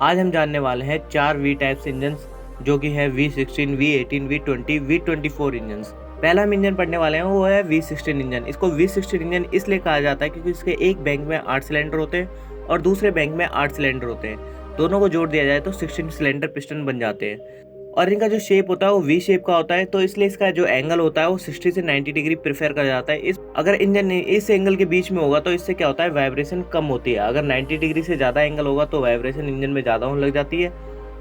आज हम जानने वाले हैं 4 वी टाइप्स इंजन्स जो कि है V16, V18, V20, V24 engines. पहला हम इंजन पढ़ने वाले हैं वो है V16 इंजन। इसको V16 इंजन इसलिए कहा जाता है क्योंकि इसके एक बैंक में 8 सिलेंडर होते हैं और दूसरे बैंक में 8 सिलेंडर होते हैं। दोनों को जोड़ दिया जाए तो 16 सिलेंडर पिस्टन बन जाते हैं और इनका जो शेप होता है वो वी शेप का होता है, तो इसलिए इसका जो एंगल होता है वो 60 से 90 डिग्री प्रेफर करा जाता है। इस अगर इंजन इस एंगल के बीच में होगा तो इससे क्या होता है, वाइब्रेशन कम होती है। अगर 90 डिग्री से ज़्यादा एंगल होगा तो वाइब्रेशन इंजन में ज़्यादा होने लग जाती है।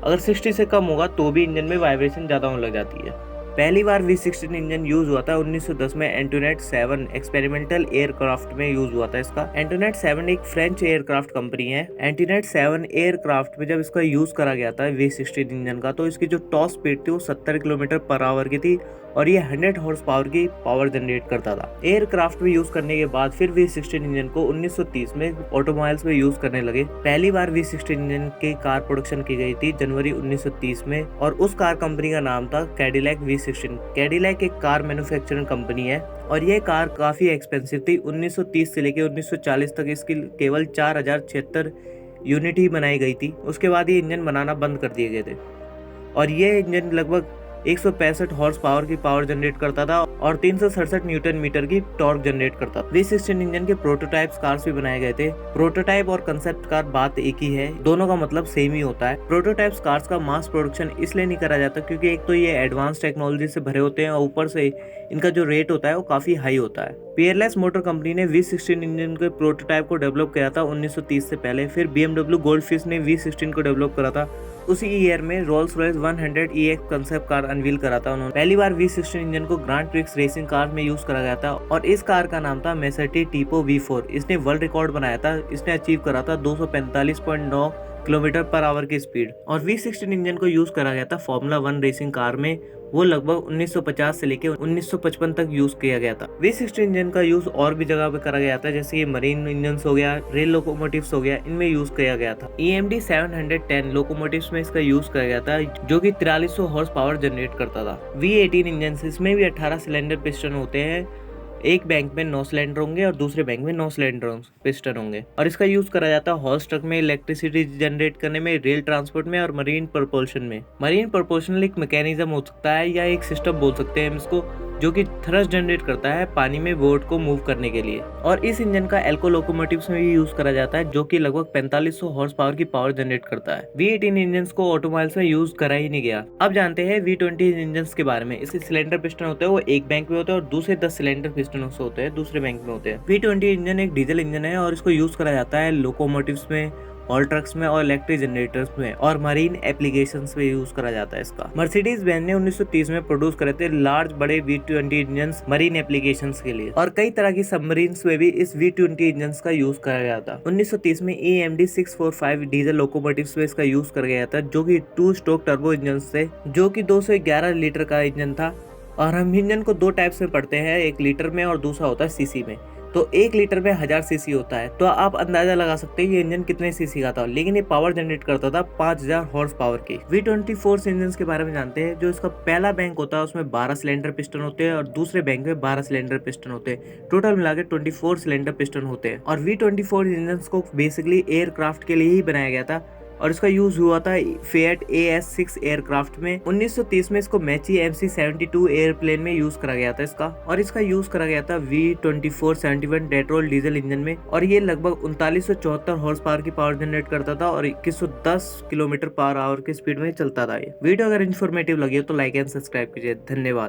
अगर 60 से कम होगा तो भी इंजन में वाइब्रेशन ज़्यादा होने लग जाती है। पहली बार V16 इंजन यूज हुआ था 1910 में एंटोनेट 7 एक्सपेरिमेंटल एयरक्राफ्ट में यूज हुआ था इसका। एंटोनेट 7 एक फ्रेंच एयरक्राफ्ट कंपनी है। एंटोनेट 7 एयरक्राफ्ट में जब इसका यूज करा गया था V16 इंजन का, तो इसकी जो टॉप स्पीड थी वो 70 किलोमीटर पर आवर की थी और ये 100 हॉर्स पावर की पावर जनरेट करता था। एयरक्राफ्ट में यूज करने के बाद फिर V16 इंजन को 1930 में ऑटोमोबाइल्स में यूज करने लगे। पहली बार V16 इंजन की कार प्रोडक्शन की गई थी जनवरी 1930 में और उस कार कंपनी का नाम था कैडिलैक V16। कैडिलैक एक कार मैन्युफैक्चरिंग कंपनी है और ये कार काफी एक्सपेंसिव थी। 1930 से लेकर 1940 तक इसकी केवल 4076 यूनिट ही बनाई गई थी। उसके बाद ये इंजन बनाना बंद कर दिए गए थे और ये इंजन लगभग 165 हॉर्स पावर की पावर जनरेट करता था और 367 न्यूटन मीटर की टॉर्क जनरेट करता था। V16 इंजन के प्रोटोटाइप्स कार्स भी बनाए गए थे। प्रोटोटाइप और कंसेप्ट कार बात एक ही है, दोनों का मतलब सेम ही होता है। प्रोटोटाइप्स कार्स का मास प्रोडक्शन इसलिए नहीं करा जाता क्योंकि एक तो ये एडवांस टेक्नोलॉजी से भरे होते हैं और ऊपर से इनका जो रेट होता है वो काफी हाई होता है। पीयरलेस मोटर कंपनी ने V16 इंजन के प्रोटोटाइप को डेवलप किया था 1930 से पहले। फिर BMW गोल्डफिश ने V16 को डेवलप करा था। उसी ईयर में Rolls Royce 100 EX concept car unveil करा था उन्होंने। पहली बार V16 इंजन को ग्रांड प्रिक्स रेसिंग कार में यूज करा गया था और इस कार का नाम था मेसेर्टी टीपो V4। इसने वर्ल्ड रिकॉर्ड बनाया था। इसने अचीव करा था 245.9 किलोमीटर पर आवर की स्पीड। और V16 इंजन को यूज करा गया था फॉर्मूला 1 रेसिंग कार में। वो लगभग 1950 से लेकर 1955 तक यूज किया गया था। V16 इंजन का यूज और भी जगह पे करा गया था, जैसे ये मरीन इंजन्स हो गया, रेल लोकोमोटिव्स हो गया, इनमें यूज किया गया था। EMD 710 लोकोमोटिव्स में इसका यूज किया गया था जो कि 4300 हॉर्स पावर जनरेट करता था। V18 इंजन इसमें भी 18 सिलेंडर पिस्टन होते हैं। एक बैंक में 9 सिलेंडर होंगे और दूसरे बैंक में 9 सिलेंडर पिस्टन होंगे और इसका यूज करा जाता है हॉर्स ट्रक में, इलेक्ट्रिसिटी जनरेट करने में, रेल ट्रांसपोर्ट में और मरीन प्रपोल्शन में। मरीन प्रपोल्शन एक मैकेनिज्म हो सकता है या एक सिस्टम बोल सकते हैं हम इसको, जो कि थ्रस्ट जनरेट करता है पानी में बोट को मूव करने के लिए। और इस इंजन का एल्को लोकोमोटिव्स में भी यूज करा जाता है जो कि लगभग 4500 हॉर्स पावर की पावर जनरेट करता है। V18 इंजन को ऑटोमोबाइल्स में यूज करा ही नहीं गया। अब जानते हैं V20 इंजन के बारे में। इसके सिलेंडर पिस्टन होते हैं वो एक बैंक में होते हैं और दूसरे 10 सिलेंडर पिस्टन होते हैं दूसरे बैंक में होते हैं। V20 इंजन एक डीजल इंजन है और इसको यूज करा जाता है लोकोमोटिव्स में, हॉल ट्रक्स में और इलेक्ट्रिक जनरेटर्स में और मरीन एप्लीकेशंस में यूज करा जाता है इसका। मर्सिडीज बेंज ने 1930 में प्रोड्यूस करे थे लार्ज बड़े V20 इंजन्स मरीन एप्लीकेशंस के लिए और कई तरह की सबमरीन्स में भी इस V20 इंजन्स का यूज करा गया था। 1930 में AMD 645 डीजल लोकोमोटिव्स में इसका यूज करा गया था जो कि 2 स्ट्रोक टर्बो इंजन थे, जो कि 211 लीटर का इंजन था। और हम इंजन को 2 टाइप्स में पढ़ते हैं, एक लीटर में और दूसरा होता है सीसी में। तो 1 लीटर में 1000 सीसी होता है, तो आप अंदाजा लगा सकते हैं ये इंजन कितने सीसी का था। लेकिन ये पावर जनरेट करता था 5000 हॉर्स पावर की। V24 इंजन के बारे में जानते हैं। जो इसका पहला बैंक होता है उसमें 12 सिलेंडर पिस्टन होते हैं और दूसरे बैंक में 12 सिलेंडर पिस्टन होते हैं। टोटल मिला के 24 सिलेंडर पिस्टन होते हैं। और V24 इंजन को बेसिकली एयरक्राफ्ट के लिए ही बनाया गया था और इसका यूज हुआ था फिएट AS6 एयरक्राफ्ट में। 1930 में इसको मैची MC-72 एयरप्लेन में यूज करा गया था इसका। और इसका यूज करा गया था V2471 डेट्रोल डीजल इंजन में और ये लगभग 3974 हॉर्स पावर की पावर जनरेट करता था और 2110 किलोमीटर पर आवर की स्पीड में चलता था। ये वीडियो अगर इन्फॉर्मेटिव लगी हो तो लाइक एंड सब्सक्राइब कीजिए। धन्यवाद।